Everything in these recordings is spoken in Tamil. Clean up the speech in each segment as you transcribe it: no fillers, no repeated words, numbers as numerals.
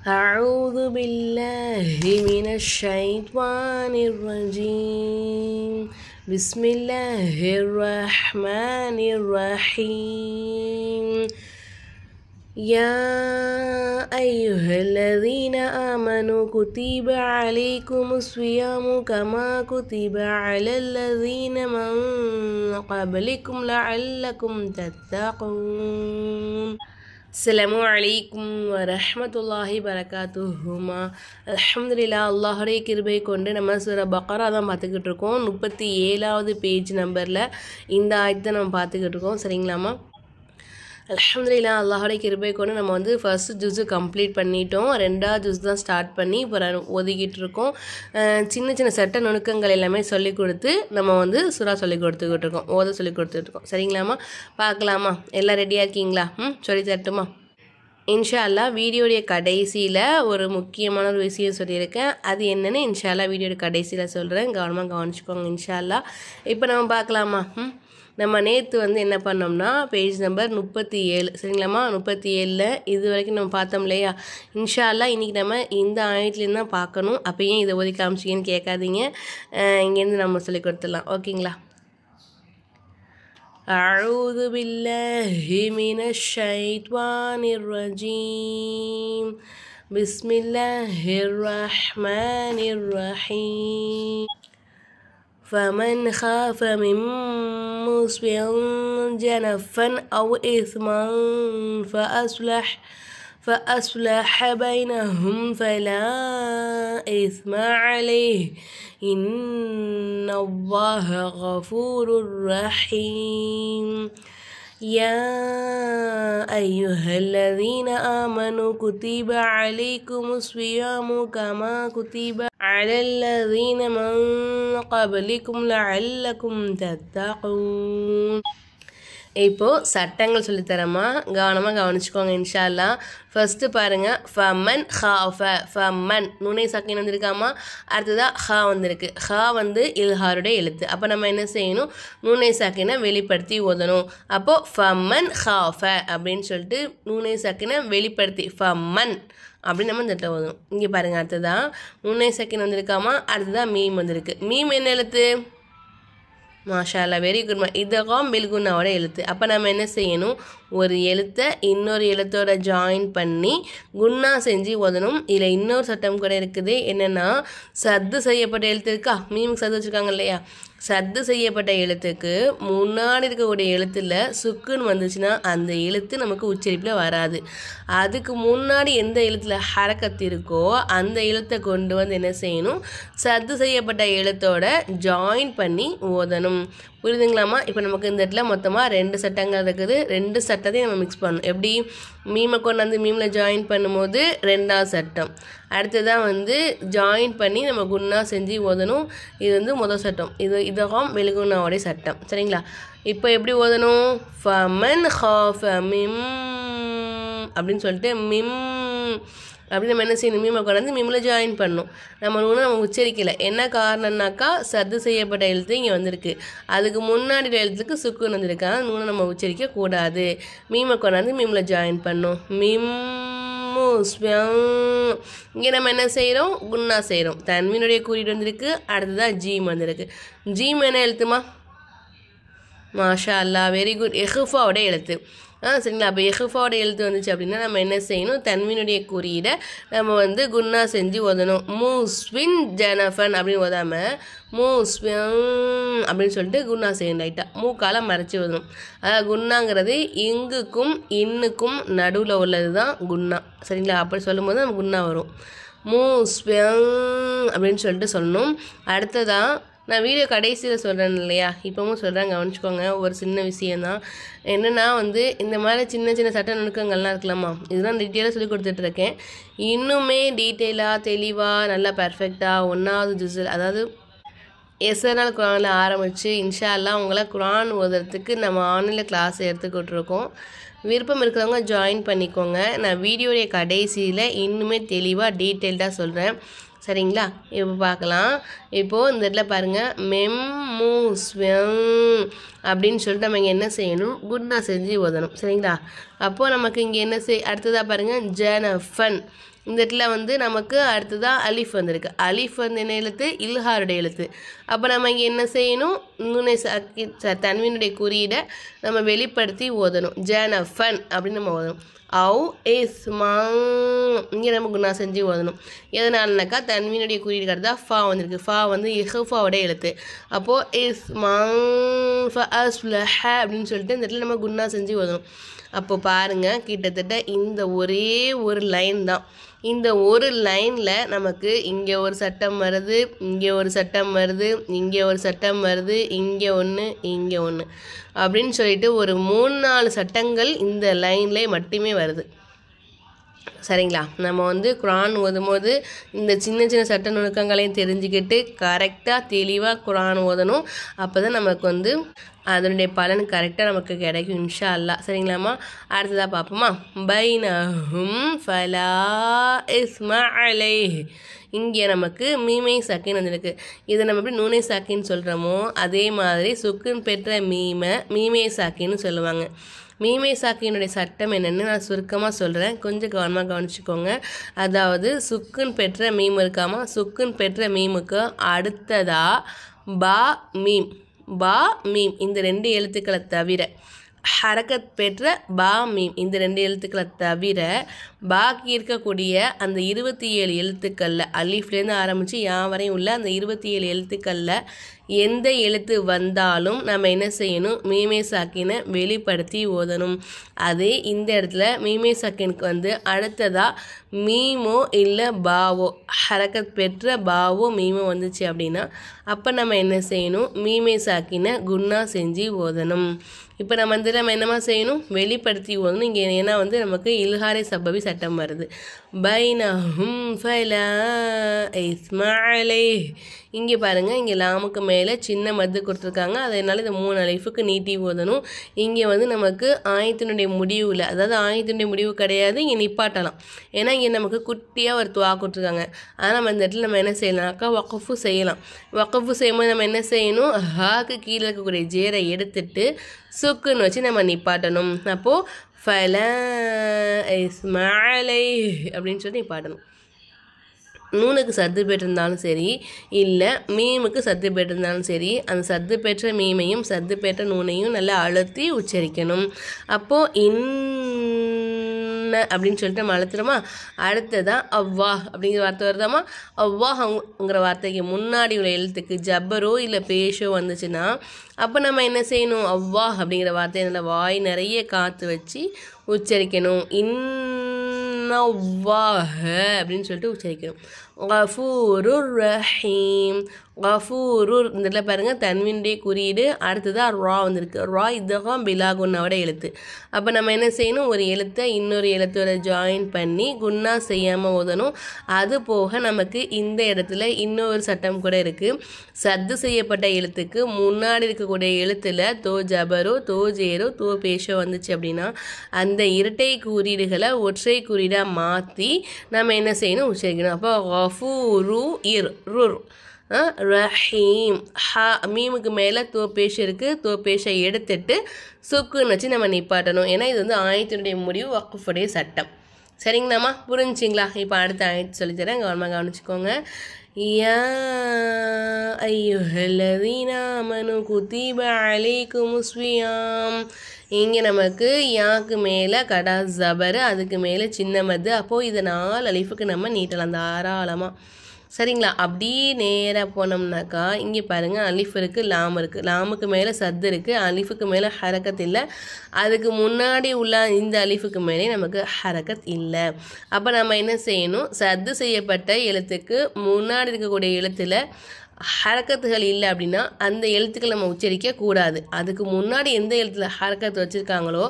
أعوذ بالله من الشيطان الرجيم بسم الله الرحمن الرحيم يا أيها الذين آمنوا كتب عليكم الصيام كما كتب على الذين من قبلكم لعلكم تتقون السلام عليكم ورحمة الله وبركاته அல்ஹம்துலில்லாஹ் அல்லாஹ்வுடைய கிருபை கொண்டு நம்ம சூரா பக்ரா தான் பார்த்துக்கிட்டு இருக்கோம் 37வது பேஜ் நம்பரில் இந்த ஆயத்தை நம்ம பார்த்துக்கிட்டு இருக்கோம் சரிங்களாம்மா அல்ஹம்துலில்லாஹ் அல்லாஹ்வுடைய கிருபை கொண்டு நம்ம வந்து ஃபர்ஸ்ட் ஜூஸ் கம்ப்ளீட் பண்ணிட்டோம் ரெண்டாவது ஜூஸ் தான் ஸ்டார்ட் பண்ணி இப்போ ஒதுக்கிட்டு இருக்கோம் சின்ன சின்ன சட்ட நுணுக்கங்கள் எல்லாமே சொல்லிக் கொடுத்து நம்ம வந்து சூரா சொல்லி கொடுத்துக்கிட்டு இருக்கோம் ஓத சொல்லி கொடுத்துட்டு இருக்கோம் சரிங்களாம்மா பார்க்கலாமா எல்லாம் ரெடியாக இருக்கீங்களா சொல்லி தரட்டுமா இன்ஷா அல்லாஹ் வீடியோடைய கடைசியில் ஒரு முக்கியமான ஒரு விஷயம் சொல்லியிருக்கேன் அது என்னென்னு இன்ஷா அல்லாஹ் வீடியோட கடைசியில் சொல்கிறேன் கவனமாக கவனிச்சுக்கோங்க இன்ஷா அல்லாஹ் இப்போ நம்ம பார்க்கலாமா நம்ம நேற்று வந்து என்ன பண்ணோம்னா பேஜ் நம்பர் 37 சரிங்களாம்மா 37ல் இது வரைக்கும் நம்ம பார்த்தோம் இல்லையா இன்ஷா அல்லாஹ் இன்றைக்கி நம்ம இந்த ஆயத்துலேருந்து தான் பார்க்கணும் அப்போ ஏன் இதை ஒதுக்கி காமிச்சிங்கன்னு கேட்காதீங்க இங்கேருந்து நம்ம சொல்லி கொடுத்துடலாம் ஓகேங்களா أعوذ بالله من الشيطان الرجيم بسم الله الرحمن الرحيم فمن خاف من موص جنفا أو إثما فأصلح بينهم فلا إثم عليه إن الله غفور رحيم يا أيها الذين آمنوا كتب عليكم الصيام كما كتب على الذين من قبلكم لعلكم تتقون இப்போது சட்டங்கள் சொல்லித்தரமா கவனமாக கவனிச்சுக்கோங்க இன்ஷா அல்லாஹ் ஃபஸ்ட்டு பாருங்கள் ஃபமன் ஹாஃப ஃபமன் நுனை சக்கின் வந்திருக்காமா அடுத்ததாக ஹா வந்திருக்கு ஹா வந்து இல்ஹாருடைய எழுத்து அப்போ நம்ம என்ன செய்யணும் நுனை சக்கினை வெளிப்படுத்தி ஓதணும் அப்போது ஃபமன் ஹாஃப அப்படின்னு சொல்லிட்டு நுனை சக்கினை வெளிப்படுத்தி ஃபமன் அப்படின்னு நம்ம இந்த இடத்துல ஓதணும் இங்கே பாருங்கள் அடுத்ததான் நுனை சக்கின் வந்திருக்காமா அடுத்ததான் மீம் வந்திருக்கு மீம் என்ன எழுத்து மாஷா அல்லா வெரி குட் இதகம் பில்குன்னாவோட எழுத்து அப்போ நம்ம என்ன செய்யணும் ஒரு எழுத்தை இன்னொரு எழுத்தோட ஜாயின் பண்ணி குன்னா செஞ்சு ஓதணும் இதில் இன்னொரு சட்டம் கூட இருக்குது என்னென்னா சத்து செய்யப்பட்ட எழுத்து இருக்கா மீமுக்கு சத்து வச்சுருக்காங்க இல்லையா சத்து செய்யப்பட்ட எழுத்துக்கு முன்னாடி இருக்கக்கூடிய எழுத்தில் சுக்குன்னு வந்துச்சுன்னா அந்த எழுத்து நமக்கு உச்சரிப்பில் வராது அதுக்கு முன்னாடி எந்த எழுத்தில் ஹரக்கத்து இருக்கோ அந்த எழுத்தை கொண்டு வந்து என்ன செய்யணும் சத்து செய்யப்பட்ட எழுத்தோட ஜாயின் பண்ணி ஓதணும் புரியுதுங்களாமா இப்போ நமக்கு இந்த இடத்துல மொத்தமாக 2 சட்டங்கள் இருக்குது 2 சட்டத்தையும் நம்ம மிக்ஸ் பண்ணணும் எப்படி மீமை கொண்டு வந்து மீமில் ஜாயின் பண்ணும்போது 2ஆவது சட்டம் அடுத்ததான் வந்து ஜாயின் பண்ணி நம்ம குன்னா செஞ்சு ஓதணும் இது வந்து முதல் சட்டம் இதகம் வெலுகுன்னாவோடைய சட்டம் சரிங்களா இப்போ எப்படி ஓதணும் ஃபமன் ஹாஃப மிம் அப்படின்னு சொல்லிட்டு மிம் அப்படி நம்ம என்ன செய்யணும் மீமை கொண்டாந்து மீமில் ஜாயின் பண்ணணும் நம்ம உச்சரிக்கலை என்ன காரணம்னாக்கா சத்து செய்யப்பட்ட எழுத்து இங்கே வந்திருக்கு அதுக்கு முன்னாடி எழுத்துக்கு சுக்குன்னு வந்திருக்கு ஆனால் நூனை நம்ம உச்சரிக்கக்கூடாது மீமை கொண்டாந்து மீமில் ஜாயின் பண்ணணும் இங்கே நம்ம என்ன செய்கிறோம் குன்னா செய்கிறோம் தன்மீனுடைய குறியீடு வந்திருக்கு அடுத்ததான் ஜீம் வந்திருக்கு ஜீம் என்ன எழுத்துமா மாஷா அல்லா வெரி குட் எஹுஃபாவோட எழுத்து சரிங்களா அப்போ எஹுஃபாவோட எழுத்து வந்துச்சு அப்படின்னா நம்ம என்ன செய்யணும் தன்மீனுடைய குறியீடை நம்ம வந்து குன்னா செஞ்சு ஓதணும் மூஸ்வின் ஜனஃபன் அப்படின்னு ஓதாமல் மூஸ்வின் அப்படின்னு சொல்லிட்டு குன்னா செய்யணும் லைட்டாக மூக்கால மறைச்சி ஓதணும் அதாவது குன்னாங்கிறது இங்குக்கும் இன்னுக்கும் நடுவில் உள்ளது தான் குன்னா சரிங்களா அப்படி சொல்லும்போது நம்ம குன்னா வரும் மூஸ்வின் அப்படின்னு சொல்லிட்டு சொல்லணும் அடுத்ததான் நான் வீடியோ கடைசியில் சொல்கிறேன் இல்லையா இப்போவும் சொல்கிறேன் கவனிச்சுக்கோங்க ஒரு சின்ன விஷயந்தான் என்னென்னா வந்து இந்த மாதிரி சின்ன சின்ன சட்ட நுணுக்கங்கள்லாம் இருக்கலாமா இதுதான் டீட்டெயிலாக சொல்லி கொடுத்துட்ருக்கேன் இன்னுமே டீட்டெயிலாக தெளிவாக நல்லா பர்ஃபெக்டாக 1வது ஜுஸில் அதாவது எஸ்ஆர்எல் குரானில் ஆரம்பித்து இன்ஷா அல்லாஹ் உங்களை குரான் ஓதுறதுக்கு நம்ம ஆன்லைனில் கிளாஸ் எடுத்துக்கிட்டுருக்கோம் விருப்பம் இருக்கிறவங்க ஜாயின் பண்ணிக்கோங்க நான் வீடியோடைய கடைசியில் இன்னுமே தெளிவாக டீட்டெயில்டாக சொல்கிறேன் சரிங்களா? இப்போ பார்க்கலாம். இப்போது இந்த இடத்துல பாருங்கள், மெம்முஸ்வம் அப்படின்னு சொல்லிட்டு நம்ம இங்கே என்ன செய்யணும், குன்னா செஞ்சு ஓதணும். சரிங்களா? அப்போது நமக்கு இங்கே என்ன அடுத்ததாக பாருங்கள், ஜனஃபன். இந்த இடத்துல வந்து நமக்கு அடுத்ததாக அலிஃப் வந்திருக்கு. அலிஃப் வந்து என்ன எழுத்து, இல்ஹாருடைய எழுத்து. அப்போ நம்ம இங்கே என்ன செய்யணும், நூனை தன்வீனுடைய குறியீடை நம்ம வெளிப்படுத்தி ஓதணும். ஜனஃபன் அப்படின்னு நம்ம ஓதணும். அவு இஸ்மா இங்கே நம்ம குணா செஞ்சு ஓதணும். எதனாலனாக்கா தன்வீனுடைய குறியீடு கருதா ஃபா வந்துருக்கு. ஃபா வந்து இஹ்ஃபாவுடைய எழுத்து. அப்போது இஸ்மா ஃபஅஸ்லஹ அப்படின்னு சொல்லிட்டு இந்த இடத்துல நம்ம குணா செஞ்சு ஓதணும். அப்போ பாருங்கள், கிட்டத்தட்ட இந்த ஒரே ஒரு லைன் தான். இந்த ஒரு லைனில் நமக்கு இங்கே ஒரு சட்டம் வருது, இங்கே ஒரு சட்டம் வருது, இங்கே ஒரு சட்டம் வருது, இங்கே ஒன்று, இங்கே ஒன்று அப்படின்னு சொல்லிட்டு ஒரு 3-4 சட்டங்கள் இந்த லைன்லேயே மட்டுமே வருது. சரிங்களா? நம்ம வந்து குரான் ஓதும்போது இந்த சின்ன சின்ன சட்ட நுணுக்கங்களையும் தெரிஞ்சுக்கிட்டு கரெக்டாக தெளிவாக குரான் ஓதணும். அப்போ தான் நமக்கு வந்து அதனுடைய பலன் கரெக்டாக நமக்கு கிடைக்கும் இன்ஷா அல்லா. சரிங்களாம்மா? அடுத்ததாக பார்ப்போமா? பைனஹும் ஃபலா இஸ்மா அலைஹ். இங்கே நமக்கு மீமை சக்கின் வந்துருக்கு. இதை நம்ம எப்படி நூனை சாக்கின்னு சொல்கிறோமோ அதே மாதிரி சுக்குன் பெற்ற மீமை சாக்கின்னு சொல்லுவாங்க. மீமை சாக்கினுடைய சட்டம் என்னென்னு நான் சுருக்கமாக சொல்கிறேன், கொஞ்சம் கவனமாக கவனிச்சுக்கோங்க. அதாவது சுக்குன் பெற்ற மீம் இருக்காமா, சுக்குன் பெற்ற மீமுக்கு அடுத்ததாக பா மீம் இந்த 2 எழுத்துக்களை தவிர, ஹரக்கத் பெற்ற பா மீம் இந்த 2 எழுத்துக்களை தவிர பாக்கி இருக்கக்கூடிய அந்த 27 எழுத்துக்களில் அலிஃப்லேருந்து ஆரம்பித்து யா வரையும் உள்ள அந்த 27 எழுத்துக்களில் எந்த எழுத்து வந்தாலும் நம்ம என்ன செய்யணும், மீமே சாக்கினை வெளிப்படுத்தி ஓதணும். அதே இந்த இடத்துல மீமே சாக்கினுக்கு வந்து அடுத்ததாக மீமோ இல்லை பாவோ, ஹரக்கத் பெற்ற பாவோ மீமோ வந்துச்சு அப்படின்னா அப்போ நம்ம என்ன செய்யணும், மீமே சாக்கினை குன்னா செஞ்சு ஓதணும். இப்போ நம்ம வந்து நம்ம என்னமா செய்யணும், வெளிப்படுத்தி ஓதணும். இங்கே ஏன்னா வந்து நமக்கு இல்ஹாரை சப்பபி சட்டம் வருது. பைனஹும் ஃபலா இஸ்மா அலைஹ். இங்கே பாருங்கள், இங்கே லாமுக்கு மேலே சின்ன மத்து கொடுத்துருக்காங்க. அதனால் இந்த 3 அலிஃபுக்கு நீட்டி ஓதணும். இங்கே வந்து நமக்கு ஆயத்தினுடைய முடிவில், அதாவது ஆயத்தினுடைய முடிவு கிடையாது, இங்கே நிப்பாட்டலாம். ஏன்னா இங்கே நமக்கு குட்டியாக ஒரு துவா கொடுத்துருக்காங்க. ஆனால் நம்ம இந்த இடத்துல நம்ம என்ன செய்யலாம்க்கா, வக்கஃபு செய்யலாம். வக்கஃபு செய்யும்போது நம்ம என்ன செய்யணும், ஹாக்கு கீழே இருக்கக்கூடிய ஜேரை எடுத்துட்டு சுக்குன்னு வச்சு நம்ம நிப்பாட்டணும். அப்போது ஃபலா இஸ்மா அலைஹ் அப்படின்னு சொல்லி நிப்பாட்டணும். நூனுக்கு சத்து பெற்றிருந்தாலும் சரி, இல்லை மீமுக்கு சத்து பெற்றிருந்தாலும் சரி, அந்த சத்து பெற்ற மீமையும் சத்து பெற்ற நூனையும் நல்லா அழுத்தி உச்சரிக்கணும். அப்போது அப்படின்னு சொல்லிட்டு நம்ம அழுத்துறோமா. அடுத்ததான் அவ்வாஹ் அப்படிங்கிற வார்த்தை வருதாமா. அவ்வாஹ்ங்கிற வார்த்தைக்கு முன்னாடி உள்ள எழுத்துக்கு ஜப்பரோ இல்லை பேஷோ வந்துச்சுன்னா அப்போ நம்ம என்ன செய்யணும், அவ்வாஹ் அப்படிங்கிற வார்த்தையை நல்லா வாய் நிறைய காற்று வச்சு உச்சரிக்கணும். இன்னவ்வாஹ அப்படின்னு சொல்லிட்டு உச்சரிக்கணும். கஃபூருர் ரஹீம். கஃபூருர் இந்த இடத்துல பாருங்கள், தன்வீனுடைய குறியீடு அடுத்ததாக ரா வந்திருக்கு. ரா இதுதான் பிலா குன்னாவோட எழுத்து. அப்போ நம்ம என்ன செய்யணும், ஒரு எழுத்தை இன்னொரு எழுத்தோட ஜாயின் பண்ணி குன்னா செய்யாமல் ஓதணும். அது போக நமக்கு இந்த இடத்துல இன்னொரு சட்டம் கூட இருக்குது. சத்து செய்யப்பட்ட எழுத்துக்கு முன்னாடி இருக்கக்கூடிய எழுத்தில் தோ ஜபரோ தோ ஜேரோ தோ பேஷோ வந்துச்சு அப்படின்னா அந்த இரட்டை குறியீடுகளை ஒற்றை குறியீடாக மாற்றி நம்ம என்ன செய்யணும், உச்சரிக்கணும். அப்போ கஃபூரு ருர் ரஹீம். மீமுக்கு மேலே தோப்பேஷ் இருக்குது. தோப்பேஷை எடுத்துட்டு சுக்குன்னு வச்சு நம்ம நிப்பாட்டணும். ஏன்னா இது வந்து ஆயத்தினுடைய முடிவு, வக்ஃபுடைய சட்டம். சரிங்களாம்மா? புரிஞ்சிங்களா? இப்போ அடுத்த ஆயத்து சொல்லித்தரேன், கவனமாக கவனிச்சுக்கோங்க. யா அய்யுஹல்லதீன ஆமனு குதிப அலைக்குமுஸ் ஸியாம். இங்கே நமக்கு யாக்கு மேலே கடா ஜபரு, அதுக்கு மேலே சின்ன மது. அப்போது இதை 4 அலிஃபுக்கு நம்ம நீட்டலாம் தாராளமாக. சரிங்களா? அப்படி நேராக போனோம்னாக்கா இங்கே பாருங்கள், அலிஃப் இருக்குது, லாம் இருக்குது. லாமுக்கு மேலே சத்து இருக்குது, அலிஃபுக்கு மேலே ஹரக்கத் இல்லை. அதுக்கு முன்னாடி உள்ள இந்த அலிஃபுக்கு மேலே நமக்கு ஹரக்கத் இல்லை. அப்போ நம்ம என்ன செய்யணும், சத்து செய்யப்பட்ட எழுத்துக்கு முன்னாடி இருக்கக்கூடிய எழுத்தில் ஹரக்கத்துகள் இல்லை அப்படின்னா அந்த எழுத்துக்களை நம்ம உச்சரிக்க கூடாது. அதுக்கு முன்னாடி எந்த எழுத்துல ஹரக்கத்து வச்சுருக்காங்களோ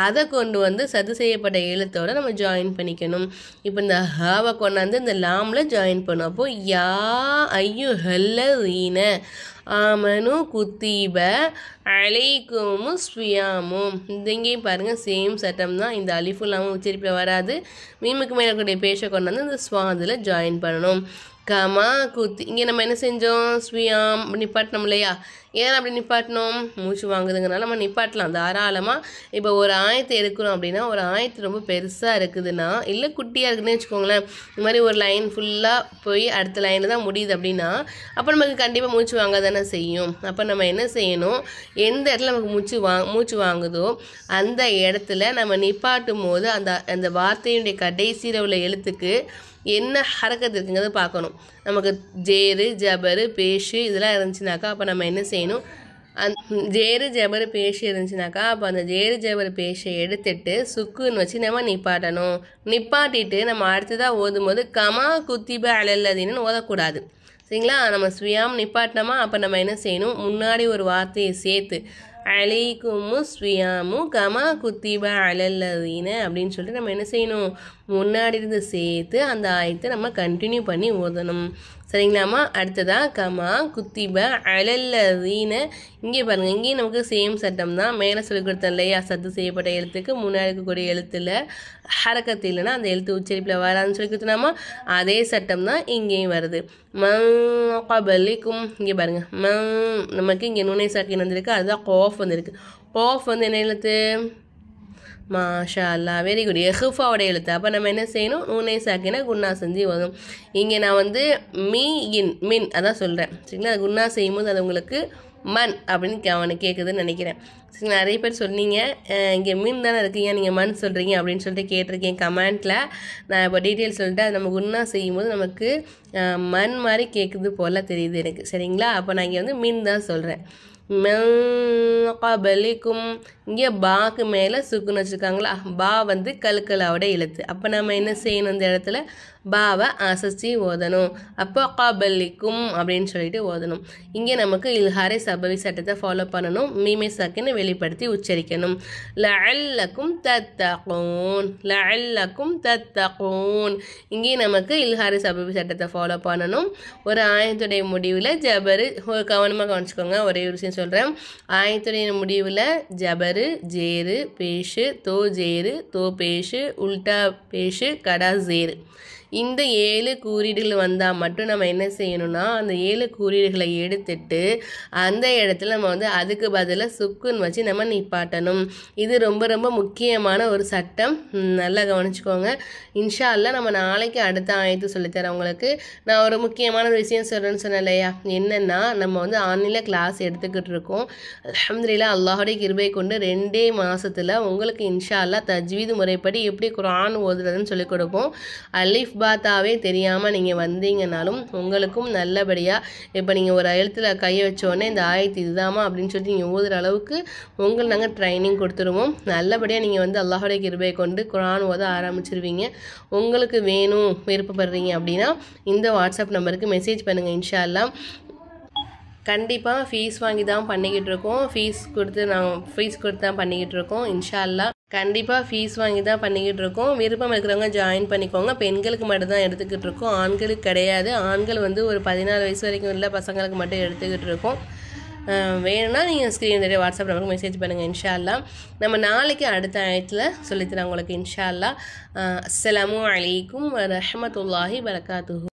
அதை கொண்டு வந்து சத்து செய்யப்பட்ட எழுத்தோடு நம்ம ஜாயின் பண்ணிக்கணும். இப்போ இந்த ஹாவை கொண்டாந்து இந்த லாமில் ஜாயின் பண்ணும். அப்போது யா அய்யுஹல்லதீன ஆமனு குத்திப அலைக்குமுஸ் ஸியாமும். இங்கேயும் பாருங்கள், சேம் சட்டம் தான். இந்த அலிஃபுல் லாமும் உச்சரிப்பில் வராது. மீமுக்கு மேலே இருக்கக்கூடிய பேஷை கொண்டாந்து இந்த ஸ்வாதில் ஜாயின் பண்ணணும். கமா குத்தி இங்கே நம்ம என்ன செஞ்சோம் ஸ்வியாம் நிப்பாட்டினோம் இல்லையா ஏன் அப்படி நிப்பாட்டினோம் மூச்சு வாங்குதுங்கனால நம்ம நிப்பாட்டலாம் தாராளமாக இப்போ ஒரு ஆயத்தை எடுக்கிறோம் அப்படின்னா ஒரு ஆயத்து ரொம்ப பெருசாக இருக்குதுன்னா இல்லை குட்டியாக இருக்குதுன்னு வச்சுக்கோங்களேன் இந்த மாதிரி ஒரு லைன் ஃபுல்லாக போய் அடுத்த லைனில் தான் முடியுது அப்படின்னா அப்போ நமக்கு கண்டிப்பாக மூச்சு வாங்க தானே செய்யும் அப்போ நம்ம என்ன செய்யணும் எந்த இடத்துல நமக்கு மூச்சு வாங்குதோ அந்த இடத்துல நம்ம நிப்பாட்டும் போது அந்த வார்த்தையுடைய கடைசியில் உள்ள எழுத்துக்கு என்ன ஹரக்கத்து இருக்குங்கிறத பார்க்கணும் நமக்கு ஜேரு ஜபரு பேஷு இதெல்லாம் இருந்துச்சுனாக்கா அப்போ நம்ம என்ன செய்யணும் ஜேரு ஜபரு பேஷு இருந்துச்சுனாக்கா அப்போ அந்த ஜேரு ஜபரு பேஷை எடுத்துட்டு சுக்குன்னு வச்சு நம்ம நிப்பாட்டிட்டு நம்ம அடுத்ததாக ஓதும் போது கமா குத்திப அலல்லதின்னு ஓதக்கூடாது சரிங்களா நம்ம ஸ்வியாம் நிப்பாட்டினோமா அப்போ நம்ம என்ன செய்யணும் முன்னாடி ஒரு வார்த்தையை சேர்த்து அலைக்குமு ஸ்வியாமு கமா குத்திப அலல்லதீன அப்படின்னு சொல்லிட்டு நம்ம என்ன செய்யணும் முன்னாடி இருந்து சேர்த்து அந்த ஆயத்தை நம்ம கண்டினியூ பண்ணி ஓதணும் சரிங்களாம்மா அடுத்ததாக கமா குத்திப அலல்லதீன இங்கே பாருங்கள் இங்கேயும் நமக்கு சேம் சட்டம் தான் மேலே சொல்லி கொடுத்தோம் இல்லையா சத்து செய்யப்பட்ட எழுத்துக்கு முன்னாடி இருக்கக்கூடிய எழுத்தில் ஹரக்கத்து இல்லைன்னா அந்த எழுத்து உச்சரிப்பில் வராதுன்னு சொல்லி கொடுத்தோம்னா அதே சட்டம் தான் இங்கேயும் வருது கபலிக்கும் இங்கே பாருங்கள் நமக்கு இங்கே நுனை சாக்கின் வந்திருக்கு அதுதான் கோஃப் வந்திருக்கு கோஃப் வந்து என்ன எழுத்து மாஷா அல்லா வெரி குட் எஹுஃபாவோட எழுத்து அப்போ நம்ம என்ன செய்யணும் நூனை சாக்கினா குன்னா செஞ்சு வரும் இங்கே நான் வந்து மின் அதான் சொல்கிறேன் சரிங்களா அது குன்னா செய்யும்போது அது உங்களுக்கு மண் அப்படின்னு அவனுக்கு கேட்குதுன்னு நினைக்கிறேன் சரி நிறைய பேர் சொன்னீங்க இங்கே மீன் தானே இருக்கீங்க நீங்கள் மண் சொல்கிறீங்க அப்படின்னு சொல்லிட்டு கேட்டிருக்கேன் கமெண்ட்டில் நான் இப்போ டீட்டெயில் சொல்லிட்டு அது நம்ம குன்னா செய்யும்போது நமக்கு மண் மாதிரி கேட்குது போல் தெரியுது எனக்கு சரிங்களா அப்போ நான் இங்கே வந்து மீன் தான் சொல்கிறேன் கபலிக்கும் இங்கே பாக்கு மேலே சுக்குன்னு வச்சுருக்காங்களா பா வந்து கல்கலாவோட எழுத்து அப்போ நம்ம என்ன செய்யணும் இந்த இடத்துல பாவை அசைச்சி ஓதணும் அப்போ கபலிக்கும் அப்படின்னு சொல்லிட்டு ஓதணும் இங்கே நமக்கு இல்ஹாரை சபவி சட்டத்தை ஃபாலோ பண்ணணும் மீமை சாக்கின்னு வெளிப்படுத்தி உச்சரிக்கணும் லஅல்லக்கும் தத்தகூன் இங்கே நமக்கு இல்ஹாரை சபவி சட்டத்தை ஃபாலோ பண்ணணும் ஒரு ஆயத்துடைய முடிவில் ஜபரு கவனமாக கவனிச்சுக்கோங்க ஒரே ஒரு விஷயம் சொல்கிறேன் ஆயத்துடைய முடிவில் ஜபரு Jeru Bash Jeru Bash உல்டா Bash கடா ஜேரு இந்த 7 குறியீடுகள் வந்தால் மட்டும் நம்ம என்ன செய்யணும்னா அந்த 7 குறியீடுகளை எடுத்துட்டு அந்த இடத்துல நம்ம வந்து அதுக்கு பதிலாக சுக்குன்னு வச்சு நம்ம நிப்பாட்டணும் இது ரொம்ப ரொம்ப முக்கியமான ஒரு சட்டம் நல்லா கவனிச்சுக்கோங்க இன்ஷா அல்லா நம்ம நாளைக்கு அடுத்த ஆயத்து சொல்லித்தரேன் உங்களுக்கு நான் ஒரு முக்கியமான விஷயம் சொல்கிறேன்னு சொன்னேன் இல்லையா என்னென்னா நம்ம வந்து ஆன்லைனில் கிளாஸ் எடுத்துக்கிட்டு இருக்கோம் அல்ஹம்துலில்லாஹ் அல்லாஹுடைய கிருபை கொண்டு 2 மாதத்தில் உங்களுக்கு இன்ஷா அல்லா தஜ்வீது முறைப்படி எப்படி குர்ஆன் ஓதுறதுன்னு சொல்லிக் கொடுப்போம் அலிஃப் பாத்தாவே தெரியாமல் நீங்கள் வந்தீங்கன்னாலும் உங்களுக்கும் நல்லபடியாக இப்போ நீங்கள் ஒரு எழுத்தில் கையை வச்சோடனே இந்த ஆயத்து இதுதாமா அப்படின்னு சொல்லிட்டு நீங்கள் ஓதுற அளவுக்கு உங்களுக்கு நாங்கள் ட்ரைனிங் கொடுத்துருவோம் நல்லபடியாக நீங்கள் வந்து அல்லாஹுடைய கிருபையை கொண்டு குர்ஆன் ஓத ஆரம்பிச்சிருவீங்க உங்களுக்கு வேணும் விருப்பப்படுறீங்க அப்படின்னா இந்த வாட்ஸ்அப் நம்பருக்கு மெசேஜ் பண்ணுங்கள் இன்ஷா அல்லாஹ் கண்டிப்பாக ஃபீஸ் வாங்கி தான் பண்ணிக்கிட்டு இருக்கோம் ஃபீஸ் கொடுத்து தான் பண்ணிக்கிட்டு இருக்கோம் இன்ஷா அல்லாஹ் கண்டிப்பாக ஃபீஸ் வாங்கி தான் பண்ணிக்கிட்டு இருக்கோம் விருப்பம் இருக்கிறவங்க ஜாயின் பண்ணிக்கோங்க பெண்களுக்கு மட்டும் தான் எடுத்துக்கிட்டு இருக்கோம் ஆண்களுக்கு கிடையாது ஆண்கள் வந்து ஒரு 14 வயசு வரைக்கும் உள்ள பசங்களுக்கு மட்டும் எடுத்துக்கிட்டு இருக்கோம் வேணும்னா நீங்கள் ஸ்க்ரீன் தெரியும் வாட்ஸ்அப் நம்பருக்கு மெசேஜ் பண்ணுங்கள் இன்ஷா அல்லாஹ் நம்ம நாளைக்கு அடுத்த ஆயத்தில் சொல்லித்தரேன் உங்களுக்கு இன்ஷா அல்லாஹ் அஸ்ஸலாமு அலைக்கும் வரஹ்மத்துல்லாஹி வரகாத்துஹு